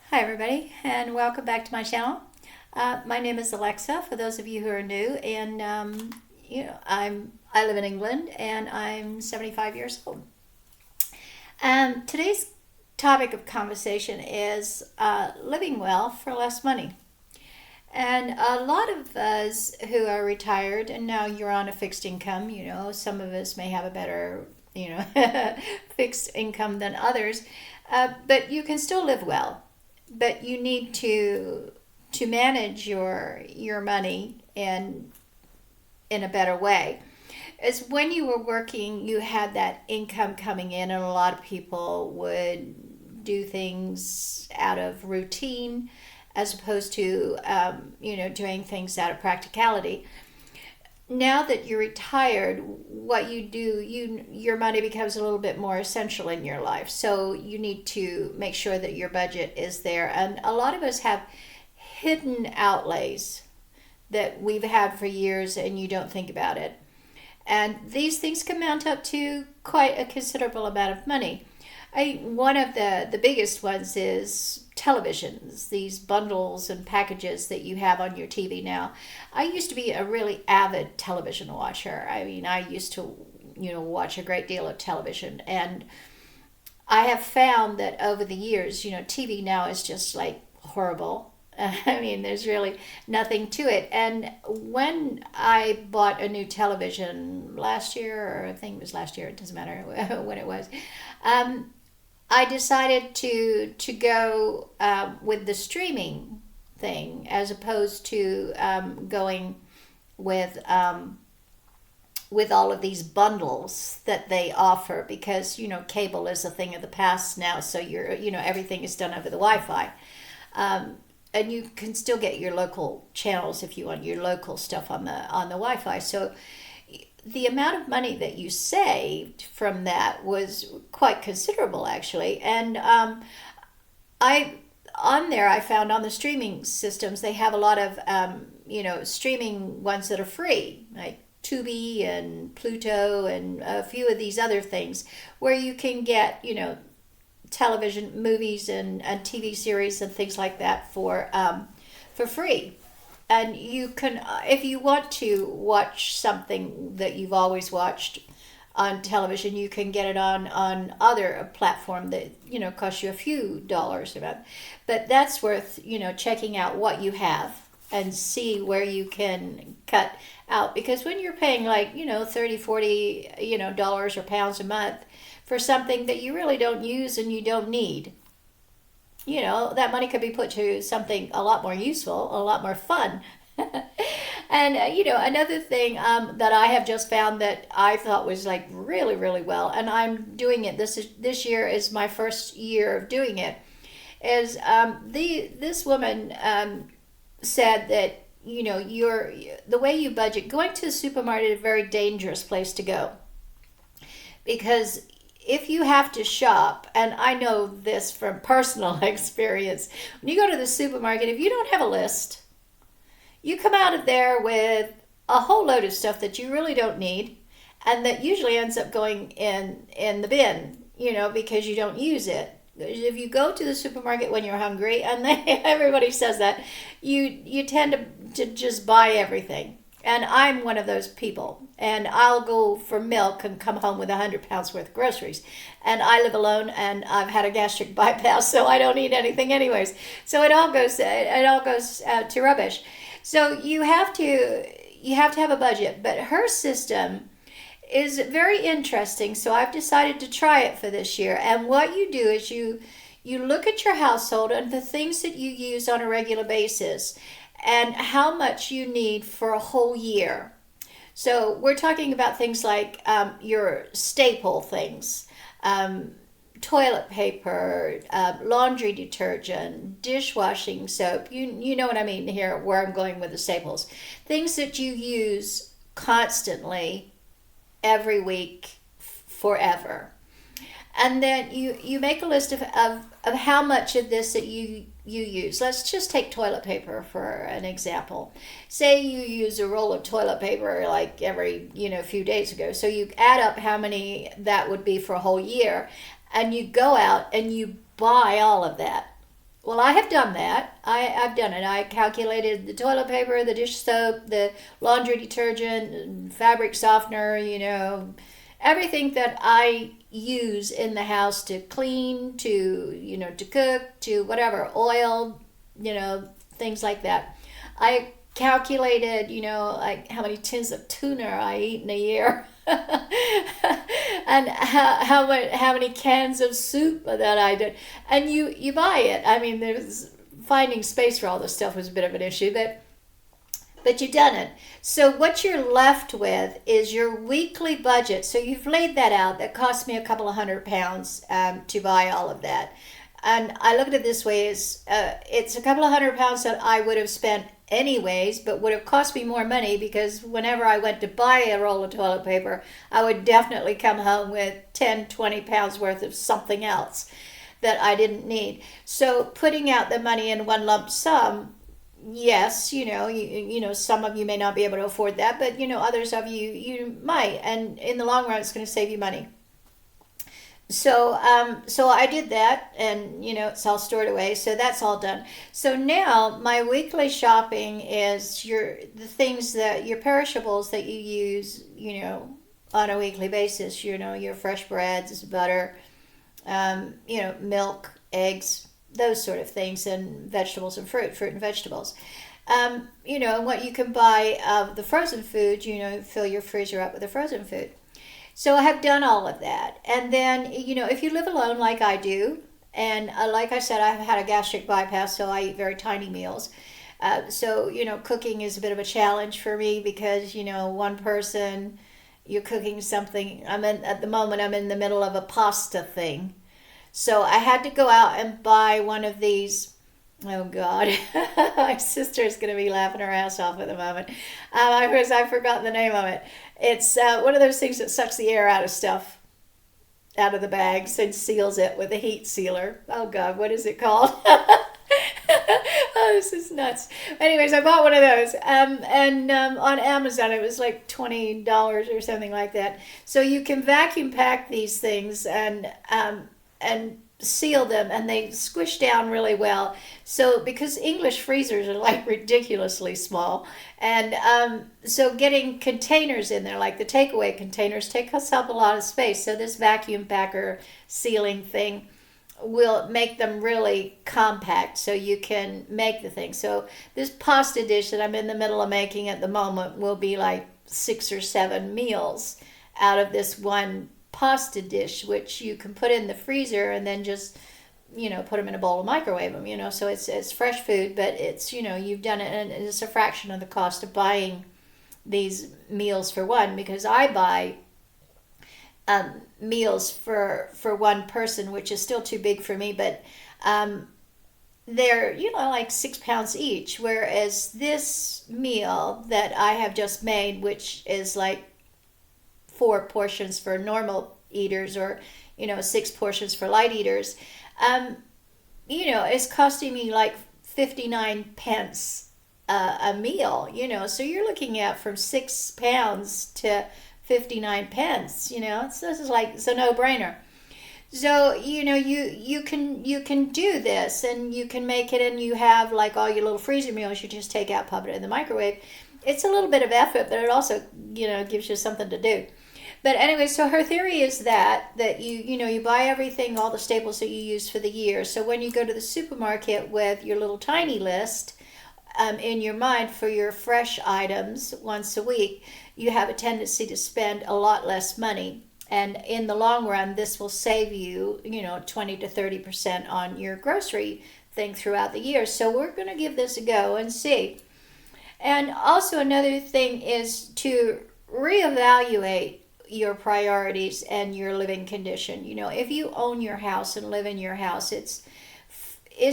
Hi, everybody, and welcome back to my channel. My name is Alexa. For those of you who are new, and I live in England, and I'm 75 years old. Today's topic of conversation is living well for less money. And a lot of us who are retired, and now you're on a fixed income. Some of us may have a better, fixed income than others, but you can still live well, but you need to manage your money in a better way. As when you were working, you had that income coming in, and a lot of people would do things out of routine as opposed to doing things out of practicality. Now that you're retired, what you do, your money becomes a little bit more essential in your life. So you need to make sure that your budget is there. And a lot of us have hidden outlays that we've had for years and you don't think about it. And these things can mount up to quite a considerable amount of money. One of the biggest ones is televisions, these bundles and packages that you have on your TV now. I used to be a really avid television watcher. I mean, I used to, watch a great deal of television. And I have found that over the years, TV now is just like horrible. I mean, there's really nothing to it. And when I bought a new television last year, or I think it was last year, it doesn't matter when it was, um, I decided to go with the streaming thing as opposed to going with with all of these bundles that they offer, because cable is a thing of the past now. So everything is done over the Wi-Fi. And you can still get your local channels if you want your local stuff on the Wi-Fi. So the amount of money that you saved from that was quite considerable, actually. And I on there I found on the streaming systems they have a lot of streaming ones that are free, like Tubi and Pluto and a few of these other things, where you can get television movies and TV series and things like that for free. And you can, if you want to watch something that you've always watched on television, you can get it on other platform that costs you a few dollars a month. But that's worth checking out what you have and see where you can cut out, because when you're paying like 30, 40 dollars or pounds a month for something that you really don't use and you don't need, that money could be put to something a lot more useful, a lot more fun. And another thing that I have just found that I thought was like really, really well, and I'm doing it. This year is my first year of doing it. Is this woman said that your the way you budget, going to the supermarket is a very dangerous place to go, because if you have to shop, and I know this from personal experience, when you go to the supermarket, if you don't have a list, you come out of there with a whole load of stuff that you really don't need, and that usually ends up going in the bin, because you don't use it. If you go to the supermarket when you're hungry, and everybody says that, you tend to just buy everything. And I'm one of those people. And I'll go for milk and come home with 100 pounds worth of groceries. And I live alone, and I've had a gastric bypass, so I don't eat anything anyways. So it all goes to rubbish. So you have to have a budget. But her system is very interesting. So I've decided to try it for this year. And what you do is you look at your household and the things that you use on a regular basis, and how much you need for a whole year. So we're talking about things like your staple things, um, toilet paper, laundry detergent, dishwashing soap. You know what I mean here, where I'm going with the staples. Things that you use constantly, every week, forever. And then you make a list of how much of this that you use. Let's just take toilet paper for an example. Say you use a roll of toilet paper like every few days ago. So you add up how many that would be for a whole year, and you go out and you buy all of that. Well, I have done that. I've done it. I calculated the toilet paper, the dish soap, the laundry detergent, fabric softener, everything that I use in the house to clean, to cook, to whatever, oil, things like that. I calculated, like how many tins of tuna I eat in a year. And how many cans of soup that I did. And you buy it. I mean, there's finding space for all this stuff was a bit of an issue, but you've done it. So what you're left with is your weekly budget. So you've laid that out. That cost me a couple of £100 to buy all of that. And I look at it this way: is it's a couple of £100 that I would have spent anyways, but would have cost me more money because whenever I went to buy a roll of toilet paper, I would definitely come home with 10, 20 pounds worth of something else that I didn't need. So putting out the money in one lump sum, yes, some of you may not be able to afford that, but others of you might, and in the long run, it's going to save you money. So I did that, and it's all stored away. So that's all done. So now my weekly shopping is the things that your perishables that you use, on a weekly basis. Your fresh breads, butter, milk, eggs, those sort of things, and vegetables and fruit and vegetables. And what you can buy of the frozen food, fill your freezer up with the frozen food. So I have done all of that. And then, if you live alone like I do, and like I said, I've had a gastric bypass, so I eat very tiny meals. So, cooking is a bit of a challenge for me because, one person, you're cooking something. At the moment, I'm in the middle of a pasta thing. So I had to go out and buy one of these. Oh God, my sister is going to be laughing her ass off at the moment. I've forgotten the name of it. It's one of those things that sucks the air out of stuff, out of the bags, and seals it with a heat sealer. Oh God, what is it called? Oh, this is nuts. Anyways, I bought one of those, and on Amazon it was like $20 or something like that. So you can vacuum pack these things and seal them, and they squish down really well. So because English freezers are like ridiculously small, and so getting containers in there, like the takeaway containers, takes up a lot of space. So this vacuum packer sealing thing will make them really compact so you can make the thing. So this pasta dish that I'm in the middle of making at the moment will be like 6 or 7 meals out of this one pasta dish, which you can put in the freezer and then just put them in a bowl and microwave them. So it's fresh food, but it's you've done it, and it's a fraction of the cost of buying these meals for one, because I buy meals for one person, which is still too big for me, but they're like 6 pounds each, whereas this meal that I have just made, which is like 4 portions for normal eaters, or 6 portions for light eaters, it's costing me like 59 pence a meal. So you're looking at from 6 pounds to 59 pence. This is like, it's a no-brainer. So you can do this, and you can make it, and you have like all your little freezer meals you just take out, pop it in the microwave. It's a little bit of effort, but it also gives you something to do. But anyway, so her theory is that you buy everything, all the staples that you use for the year. So when you go to the supermarket with your little tiny list in your mind for your fresh items once a week, you have a tendency to spend a lot less money. And in the long run, this will save you, 20 to 30% on your grocery thing throughout the year. So we're going to give this a go and see. And also another thing is to reevaluate your priorities and your living condition. If you own your house and live in your house, is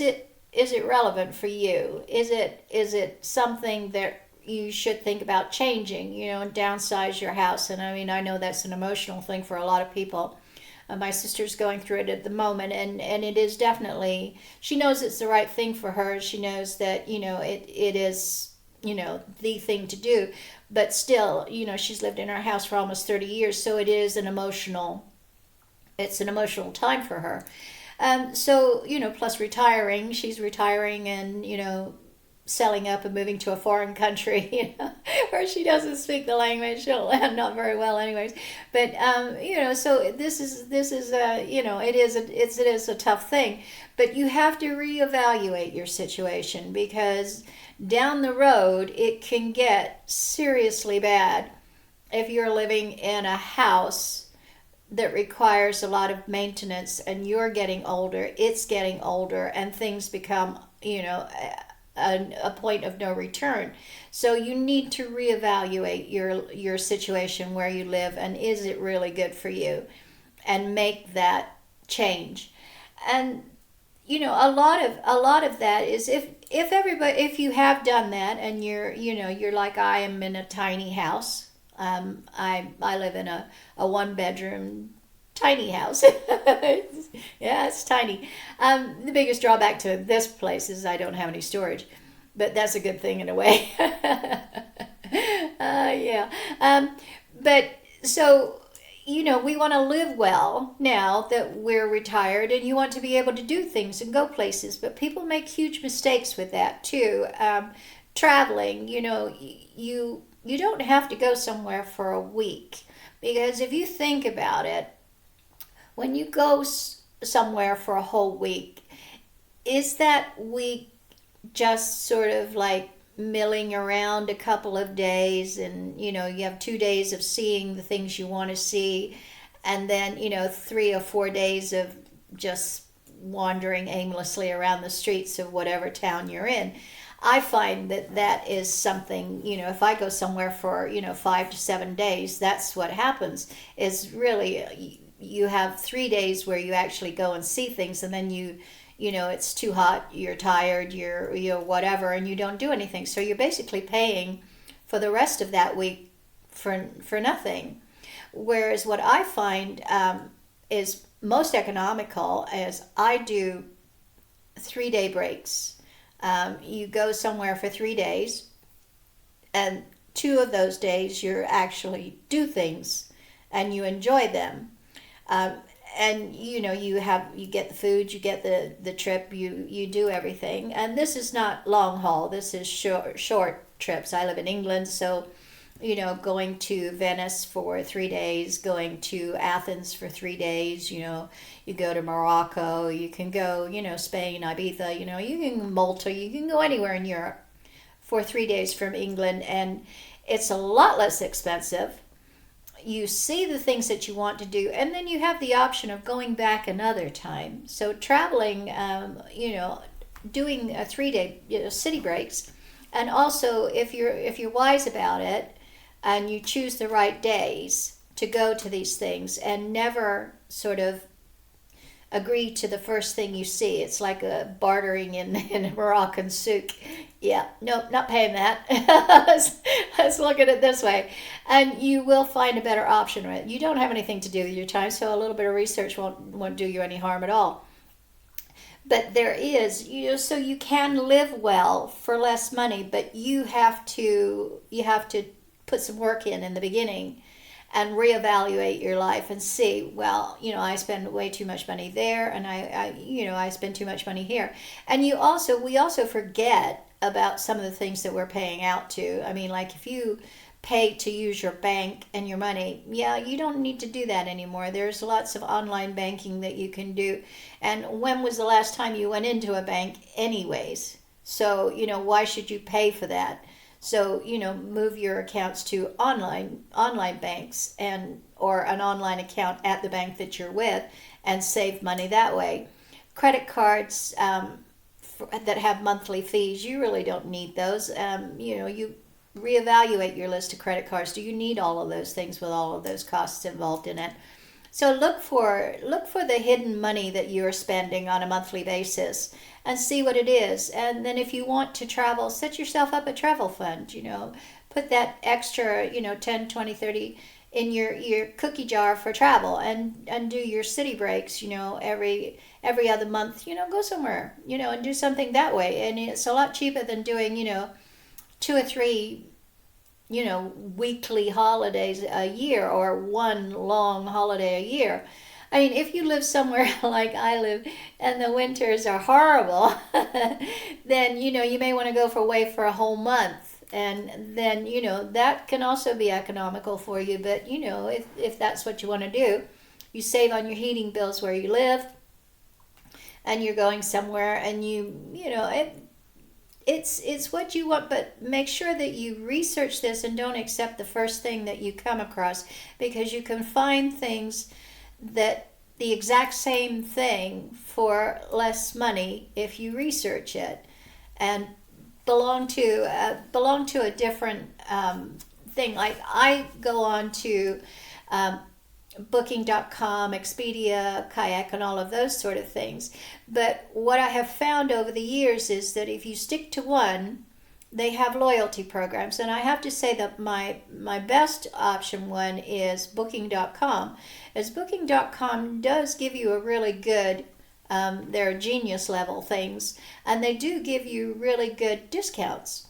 it relevant for you? Is it something that you should think about changing, and downsize your house? And I know that's an emotional thing for a lot of people. My sister's going through it at the moment, and it is definitely, she knows it's the right thing for her. She knows that, it is, the thing to do. But still, she's lived in our house for almost 30 years, so it's an emotional time for her. So, plus retiring, she's retiring and, selling up and moving to a foreign country, where she doesn't speak the language. She'll not very well, anyways. But so this is it is a tough thing. But you have to reevaluate your situation, because down the road it can get seriously bad if you're living in a house that requires a lot of maintenance, and you're getting older, it's getting older, and things become, a point of no return. So you need to reevaluate your situation where you live, and is it really good for you, and make that change. And a lot of that is, if you have done that, and you're like I am, in a tiny house. I live in a one bedroom tiny house. Yeah, it's tiny. The biggest drawback to this place is I don't have any storage, but that's a good thing in a way. Yeah. But so, we want to live well now that we're retired, and you want to be able to do things and go places. But people make huge mistakes with that too. Traveling, you don't have to go somewhere for a week, because if you think about it, when you go somewhere for a whole week, is that week just sort of like milling around a couple of days, and you have 2 days of seeing the things you want to see, and then 3 or 4 days of just wandering aimlessly around the streets of whatever town you're in? I find that is something, if I go somewhere for 5 to 7 days, that's what happens. Is really, you have 3 days where you actually go and see things, and then it's too hot, you're tired, you're whatever, and you don't do anything. So you're basically paying for the rest of that week for nothing. Whereas what I find is most economical is I do 3 day breaks. You go somewhere for 3 days, and 2 of those days you actually do things and you enjoy them. And you get the food, you get the trip, you do everything. And this is not long haul, this is short trips. I live in England, so going to Venice for 3 days, going to Athens for 3 days, you go to Morocco, you can go, Spain, Ibiza, you can Malta, you can go anywhere in Europe for 3 days from England, and it's a lot less expensive. You see the things that you want to do, and then you have the option of going back another time. So traveling, doing a 3 day city breaks, and also if you're wise about it, and you choose the right days to go to these things, and never sort of agree to the first thing you see. It's like a bartering in a Moroccan souk. Yeah, nope, not paying that. Let's look at it this way. And you will find a better option. Right? You don't have anything to do with your time, so a little bit of research won't do you any harm at all. But there is, so you can live well for less money, but you have to put some work in the beginning, and reevaluate your life and see, well, I spend way too much money there, and I spend too much money here. And we also forget about some of the things that we're paying out to. I mean, like if you pay to use your bank and your money, yeah, you don't need to do that anymore. There's lots of online banking that you can do. And when was the last time you went into a bank anyways? So, why should you pay for that? So, move your accounts to online banks, or an online account at the bank that you're with, and save money that way. Credit cards that have monthly fees, you really don't need those. You reevaluate your list of credit cards. Do you need all of those things with all of those costs involved in it? So look for the hidden money that you're spending on a monthly basis, and see what it is. And then if you want to travel, set yourself up a travel fund, put that extra, 10, 20, 30 in your cookie jar for travel, and do your city breaks, every other month, go somewhere, and do something that way. And it's a lot cheaper than doing, 2 or 3 weekly holidays a year, or one long holiday a year. I mean, if you live somewhere like I live and the winters are horrible, then, you may want to go away for a whole month. And then, that can also be economical for you. But, if that's what you want to do, you save on your heating bills where you live and you're going somewhere and it's what you want, but make sure that you research this and don't accept the first thing that you come across, because you can find things that the exact same thing for less money if you research it and belong to a different thing. Like I go on to Booking.com, Expedia, Kayak, and all of those sort of things. But what I have found over the years is that if you stick to one, they have loyalty programs. And I have to say that my best option one is Booking.com, as Booking.com does give you a really good, they're genius level things, and they do give you really good discounts.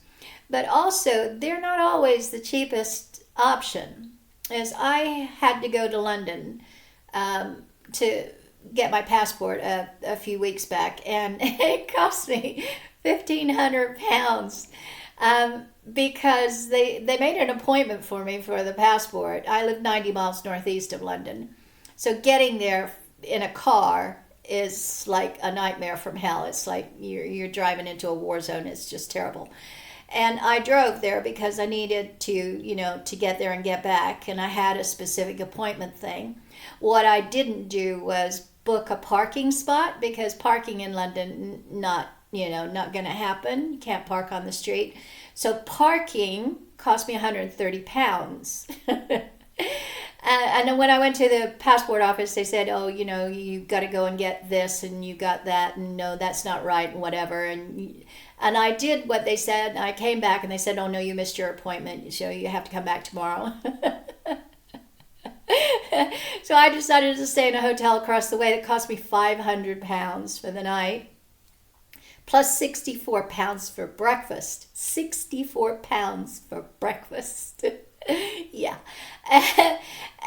But also, they're not always the cheapest option, as I had to go to London to get my passport a few weeks back, and it cost me £1,500 because they made an appointment for me for the passport. I live 90 miles northeast of London, so getting there in a car is like a nightmare from hell. It's like you're driving into a war zone. It's just terrible. And I drove there because I needed to get there and get back, and I had a specific appointment thing. What I didn't do was book a parking spot, because parking in London, not going to happen. You can't park on the street. So parking cost me £130. And then when I went to the passport office, they said, oh, you got to go and get this and you got that, and no, that's not right, and whatever. And I did what they said, and I came back and they said, oh no, you missed your appointment, so you have to come back tomorrow. So I decided to stay in a hotel across the way that cost me £500 for the night, plus £64 for breakfast. £64 for breakfast. Yeah.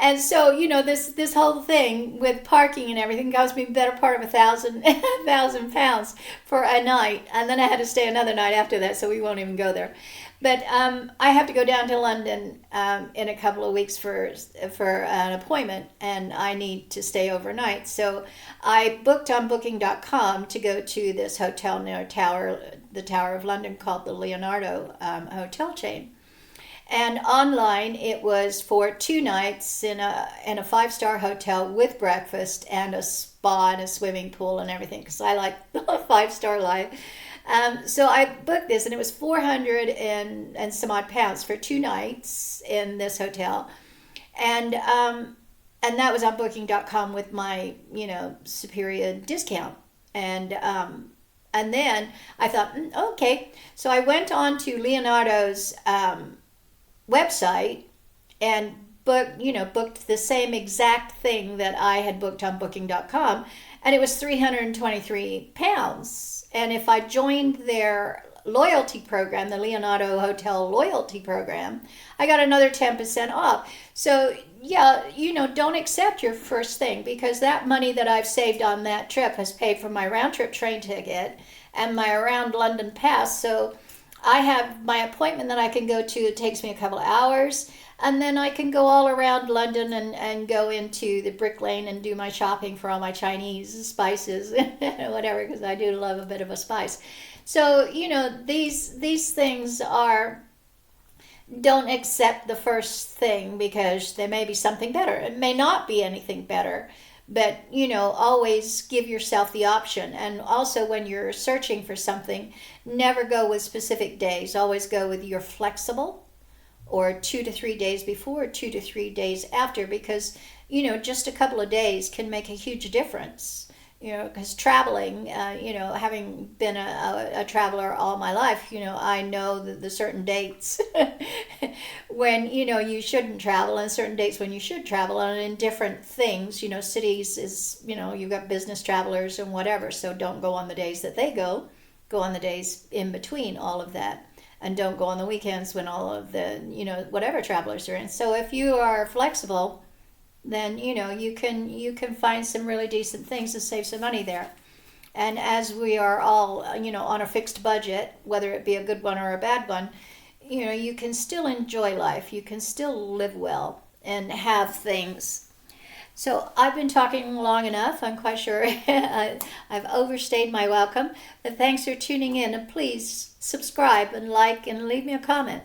And so, this whole thing with parking and everything cost me the better part of £1,000 for a night. And then I had to stay another night after that, so we won't even go there. But I have to go down to London in a couple of weeks for an appointment, and I need to stay overnight. So I booked on Booking.com to go to this hotel near the Tower of London called the Leonardo hotel chain. And online, it was for 2 nights in a 5-star hotel with breakfast and a spa and a swimming pool and everything, because I like the 5-star life. So I booked this, and it was 400 and some odd pounds for 2 nights in this hotel, and that was on Booking.com with my superior discount, and then I thought, okay, so I went on to Leonardo's website and booked the same exact thing that I had booked on Booking.com, and it was £323. And if I joined their loyalty program, the Leonardo Hotel loyalty program, I got another 10% off. So yeah, don't accept your first thing, because that money that I've saved on that trip has paid for my round trip train ticket and my around London pass. So I have my appointment that I can go to. It takes me a couple of hours, and then I can go all around London and go into the Brick Lane and do my shopping for all my Chinese spices and whatever, because I do love a bit of a spice. So these things are, don't accept the first thing, because there may be something better. It may not be anything better. But, always give yourself the option. And also, when you're searching for something, never go with specific days. Always go with you're flexible, or 2 to 3 days before, 2 to 3 days after, because, just a couple of days can make a huge difference. Because traveling, having been a traveler all my life, I know the certain dates when, you shouldn't travel, and certain dates when you should travel, and in different things, cities is, you've got business travelers and whatever, so don't go on the days that they go on the days in between all of that, and don't go on the weekends when all of the, whatever travelers are in. So if you are flexible, then you can find some really decent things to save some money there. And as we are all on a fixed budget, whether it be a good one or a bad one, you can still enjoy life. You can still live well and have things. So I've been talking long enough. I'm quite sure I've overstayed my welcome. But thanks for tuning in. And please subscribe and like and leave me a comment.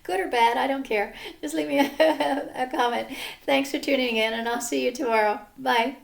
Good or bad, I don't care. Just leave me a comment. Thanks for tuning in, and I'll see you tomorrow. Bye.